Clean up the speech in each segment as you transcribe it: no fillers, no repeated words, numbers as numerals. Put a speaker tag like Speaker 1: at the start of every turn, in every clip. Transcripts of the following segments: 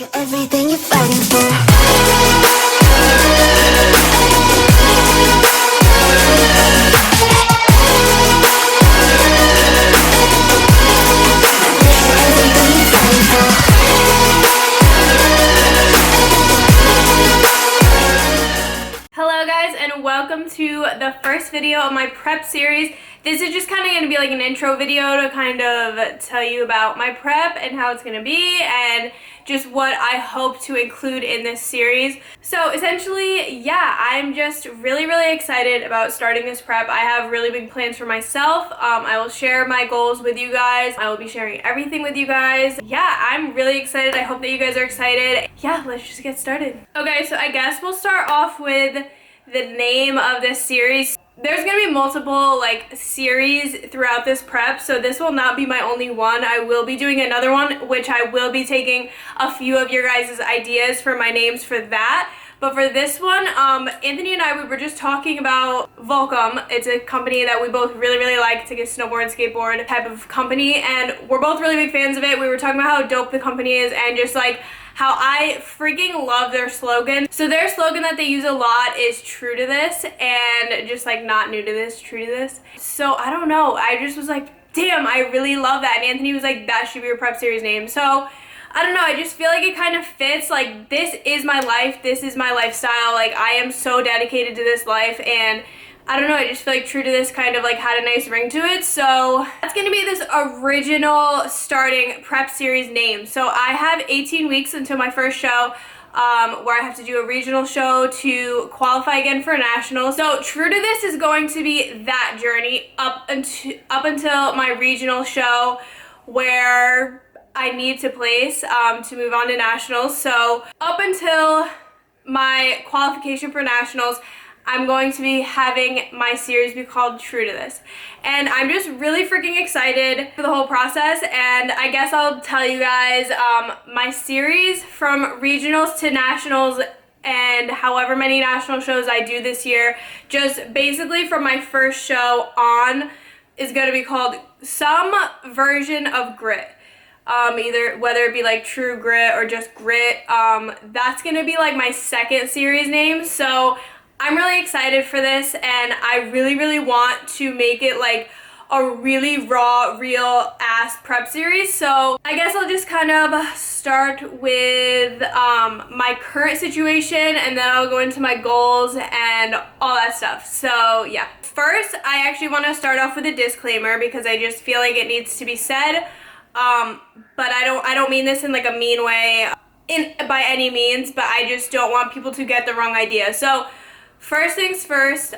Speaker 1: You're everything you're fighting for.
Speaker 2: Hello guys, and welcome to the first video of my prep series. This is just kind of going to be like an intro video to kind of tell you about my prep and how it's going to be and just what I hope to include in this series. So essentially, yeah, I'm just really excited about starting this prep. I have really big plans for myself. I will share my goals with you guys. I will be sharing everything with you guys. Yeah, I'm really excited. I hope that you guys are excited. Yeah, let's just get started. Okay, so I guess we'll start off with the name of this series. There's gonna be multiple series throughout this prep, so this will not be my only one. I will be doing another one, which I will be taking a few of your guys' ideas for my names for that. But for this one, Anthony and I, we were just talking about Volcom. It's a company that we both really like. It's like a snowboard and skateboard type of company, and we're both really big fans of it. We were talking about how dope the company is and just how I freaking love their slogan. So their slogan that they use a lot is true to this, and just not new to this, true to this. So I don't know, I just was like, damn, I really love that. And Anthony was like, that should be your prep series name. So I don't know, I just feel like it kind of fits. This is my life, this is my lifestyle. I am so dedicated to this life, and I don't know, I just feel like true to this kind of had a nice ring to it. So that's gonna be this original starting prep series name. So I have 18 weeks until my first show, where I have to do a regional show to qualify again for nationals. So true to this is going to be that journey up until my regional show, where I need to place to move on to nationals. So up until my qualification for nationals, I'm going to be having my series be called True to This. And I'm just really freaking excited for the whole process. And I guess I'll tell you guys my series from regionals to nationals and however many national shows I do this year, just basically from my first show on, is going to be called some version of grit. Either whether it be True Grit or just Grit. That's going to be my second series name. So I'm really excited for this, and I really want to make it a really raw, real ass prep series. So I guess I'll just kind of start with my current situation, and then I'll go into my goals and all that stuff. So yeah, first I actually want to start off with a disclaimer, because I just feel like it needs to be said. But I don't mean this in a mean way by any means, but I just don't want people to get the wrong idea. So first things first,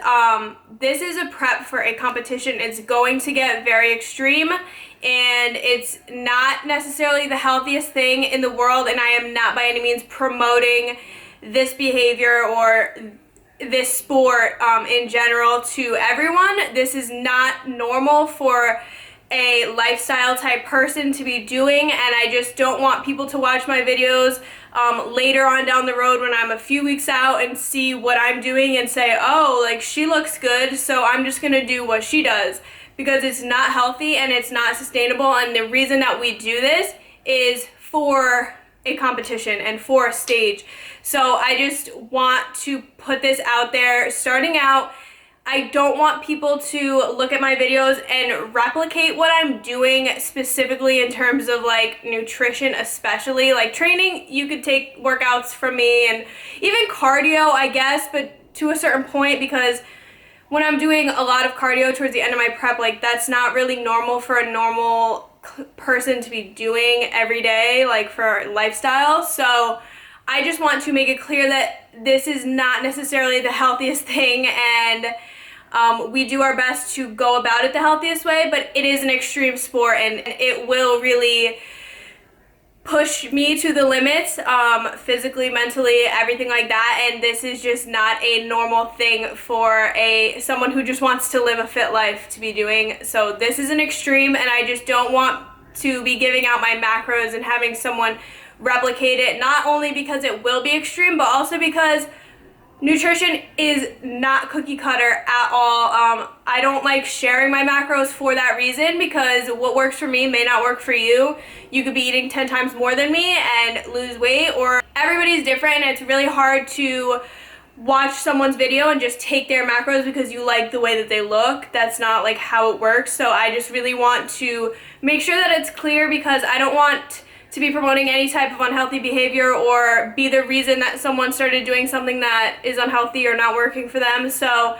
Speaker 2: this is a prep for a competition. It's going to get very extreme, and it's not necessarily the healthiest thing in the world, and I am not by any means promoting this behavior or this sport in general to everyone. This is not normal for a lifestyle type person to be doing, and I just don't want people to watch my videos later on down the road when I'm a few weeks out and see what I'm doing and say, oh, she looks good, so I'm just gonna do what she does, because it's not healthy and it's not sustainable. And the reason that we do this is for a competition and for a stage. So I just want to put this out there starting out. I don't want people to look at my videos and replicate what I'm doing specifically in terms of nutrition, especially training. You could take workouts from me, and even cardio, I guess, but to a certain point, because when I'm doing a lot of cardio towards the end of my prep, that's not really normal for a normal person to be doing every day, for lifestyle. So I just want to make it clear that this is not necessarily the healthiest thing, and we do our best to go about it the healthiest way, but it is an extreme sport, and it will really push me to the limits, physically, mentally, everything like that. And this is just not a normal thing for someone who just wants to live a fit life to be doing. So this is an extreme, and I just don't want to be giving out my macros and having someone replicate it, not only because it will be extreme, but also because nutrition is not cookie cutter at all. I don't like sharing my macros for that reason, because what works for me may not work for you. You could be eating 10 times more than me and lose weight, or everybody's different, and it's really hard to watch someone's video and just take their macros because you like the way that they look. That's not like how it works. So I just really want to make sure that it's clear, because I don't want to be promoting any type of unhealthy behavior or be the reason that someone started doing something that is unhealthy or not working for them. So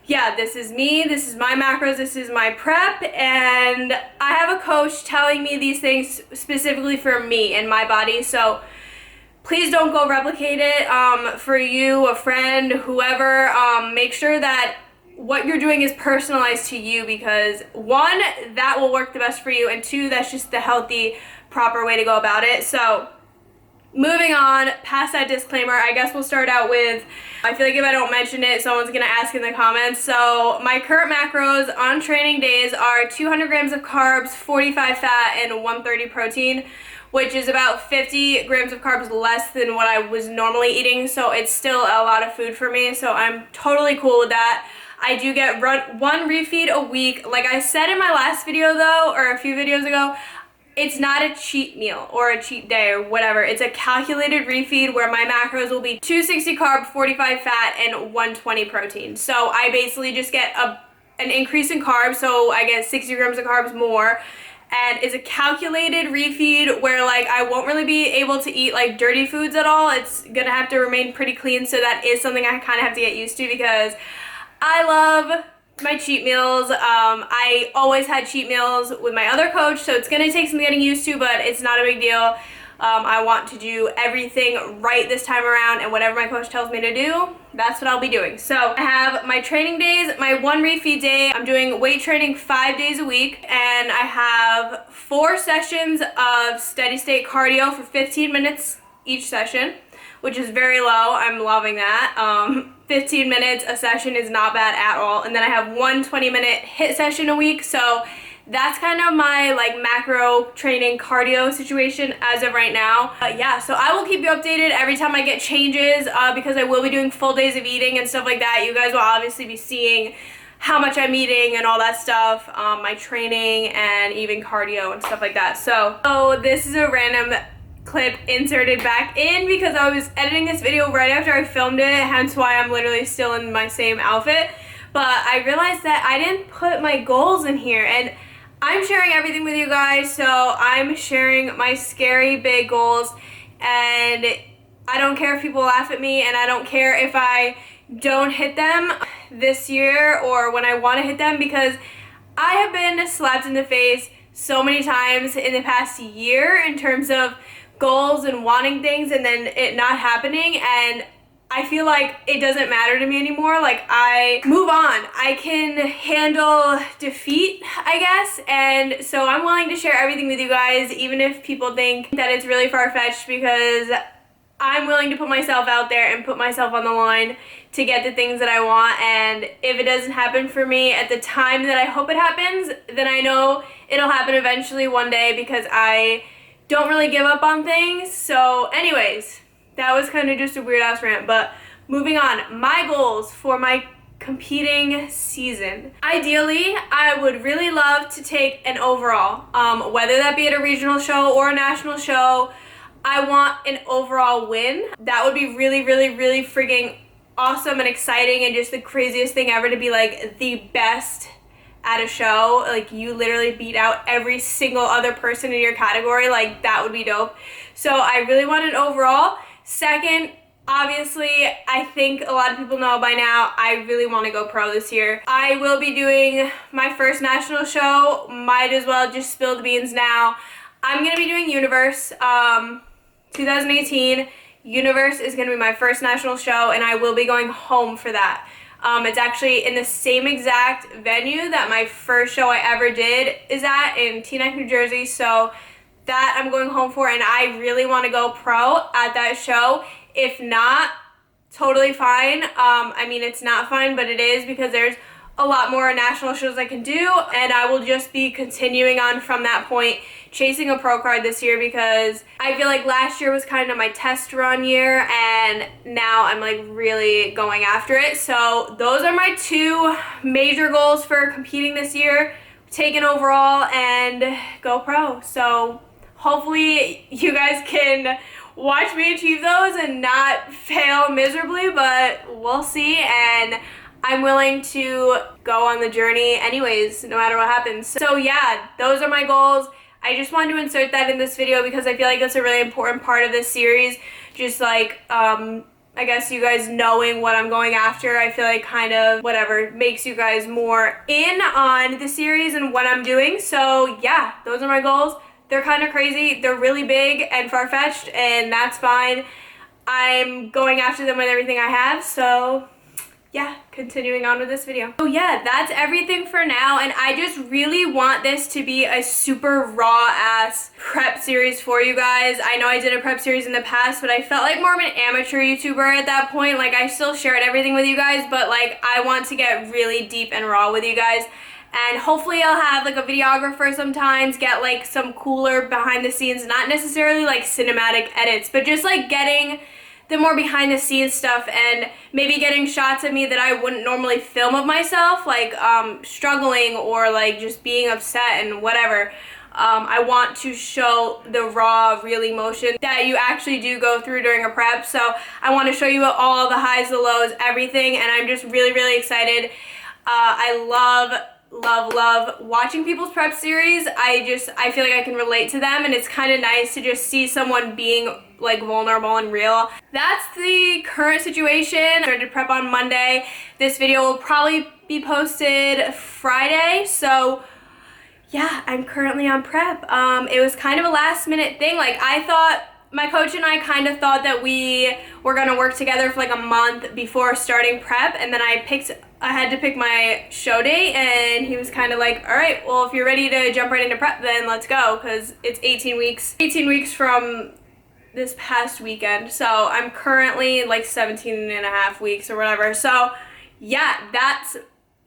Speaker 2: yeah, this is me, this is my macros, this is my prep, and I have a coach telling me these things specifically for me and my body. So please don't go replicate it for you, a friend, whoever. Make sure that what you're doing is personalized to you, because one, that will work the best for you, and two, that's just the healthy, proper way to go about it. So moving on, past that disclaimer, I guess we'll start out with, I feel like if I don't mention it, someone's gonna ask in the comments. So my current macros on training days are 200 grams of carbs, 45 fat, and 130 protein, which is about 50 grams of carbs less than what I was normally eating. So it's still a lot of food for me, so I'm totally cool with that. I do get one refeed a week. Like I said in my last video though, or a few videos ago, it's not a cheat meal or a cheat day or whatever. It's a calculated refeed where my macros will be 260 carb, 45 fat, and 120 protein. So I basically just get an increase in carbs, so I get 60 grams of carbs more. And it's a calculated refeed where like I won't really be able to eat like dirty foods at all. It's gonna have to remain pretty clean, so that is something I kind of have to get used to, because I love my cheat meals. I always had cheat meals with my other coach, so it's gonna take some getting used to, but it's not a big deal. I want to do everything right this time around, and whatever my coach tells me to do, that's what I'll be doing. So I have my training days, my one refeed day. I'm doing weight training 5 days a week, and I have 4 sessions of steady state cardio for 15 minutes each session, which is very low. I'm loving that. 15 minutes a session is not bad at all. And then I have one 20-minute HIIT session a week. So that's kind of my like macro training cardio situation as of right now. Yeah, so I will keep you updated every time I get changes, because I will be doing full days of eating and stuff like that. You guys will obviously be seeing how much I'm eating and all that stuff, my training and even cardio and stuff like that. So this is a random clip inserted back in because I was editing this video right after I filmed it, hence why I'm literally still in my same outfit. But I realized that I didn't put my goals in here, and I'm sharing everything with you guys, so I'm sharing my scary big goals, and I don't care if people laugh at me, and I don't care if I don't hit them this year or when I want to hit them, because I have been slapped in the face so many times in the past year in terms of goals and wanting things and then it not happening, and I feel like it doesn't matter to me anymore. Like, I move on. I can handle defeat, I guess, and so I'm willing to share everything with you guys, even if people think that it's really far-fetched, because I'm willing to put myself out there and put myself on the line to get the things that I want. And if it doesn't happen for me at the time that I hope it happens, then I know it'll happen eventually one day, because I don't really give up on things. So anyways, that was kind of just a weird ass rant, but moving on. My goals for my competing season. Ideally, I would really love to take an overall, whether that be at a regional show or a national show. I want an overall win. That would be really, really, really freaking awesome and exciting, and just the craziest thing ever to be like the best at a show. Like, you literally beat out every single other person in your category. Like, that would be dope. So I really want an overall. Second, obviously, I think a lot of people know by now, I really want to go pro this year. I will be doing my first national show. Might as well just spill the beans now. I'm going to be doing Universe 2018. Universe is going to be my first national show, and I will be going home for that. It's actually in the same exact venue that my first show I ever did is at, in Teaneck, New Jersey. So that I'm going home for, and I really want to go pro at that show. If not, totally fine. I mean, it's not fine, but it is, because there's a lot more national shows I can do, and I will just be continuing on from that point, chasing a pro card this year, because I feel like last year was kind of my test run year, and now I'm like really going after it. So those are my 2 major goals for competing this year: take an overall and go pro. So hopefully you guys can watch me achieve those and not fail miserably, but we'll see. And I'm willing to go on the journey anyways, no matter what happens. So yeah, those are my goals. I just wanted to insert that in this video because I feel like that's a really important part of this series. Just like, I guess you guys knowing what I'm going after, I feel like kind of whatever makes you guys more in on the series and what I'm doing. So yeah, those are my goals. They're kind of crazy. They're really big and far-fetched, and that's fine. I'm going after them with everything I have, so yeah, continuing on with this video. So yeah, that's everything for now, and I just really want this to be a super raw ass prep series for you guys. I know I did a prep series in the past, but I felt like more of an amateur YouTuber at that point. Like, I still shared everything with you guys, but like, I want to get really deep and raw with you guys. And hopefully I'll have like a videographer sometimes, get like some cooler behind the scenes, not necessarily like cinematic edits, but just like getting the more behind the scenes stuff and maybe getting shots of me that I wouldn't normally film of myself, like struggling or like just being upset and whatever. I want to show the raw, real emotion that you actually do go through during a prep. So I want to show you all the highs, the lows, everything, and I'm just really, really excited. I love watching people's prep series. I feel like I can relate to them, and it's kind of nice to just see someone being like vulnerable and real. That's the current situation. I started prep on Monday. This video will probably be posted Friday, so yeah, I'm currently on prep. It was kind of a last minute thing. Like, I thought, my coach and I kind of thought that we were gonna work together for like a month before starting prep, and then I had to pick my show date, and he was kind of like, all right, well, if you're ready to jump right into prep, then let's go, because it's 18 weeks from this past weekend. So I'm currently like 17 and a half weeks or whatever. So yeah, that's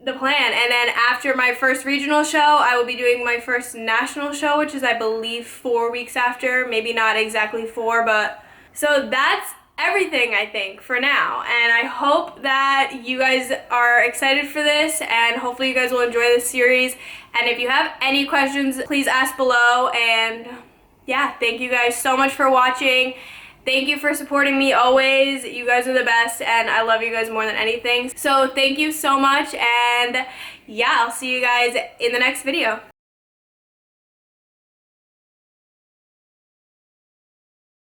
Speaker 2: the plan. And then after my first regional show, I will be doing my first national show, which is, I believe, 4 weeks after. Maybe not exactly 4, but so that's everything, I think, for now. And I hope that you guys are excited for this, and hopefully you guys will enjoy this series. And if you have any questions, please ask below. And yeah, thank you guys so much for watching. Thank you for supporting me always. You guys are the best, and I love you guys more than anything. So thank you so much, and yeah, I'll see you guys in the next video.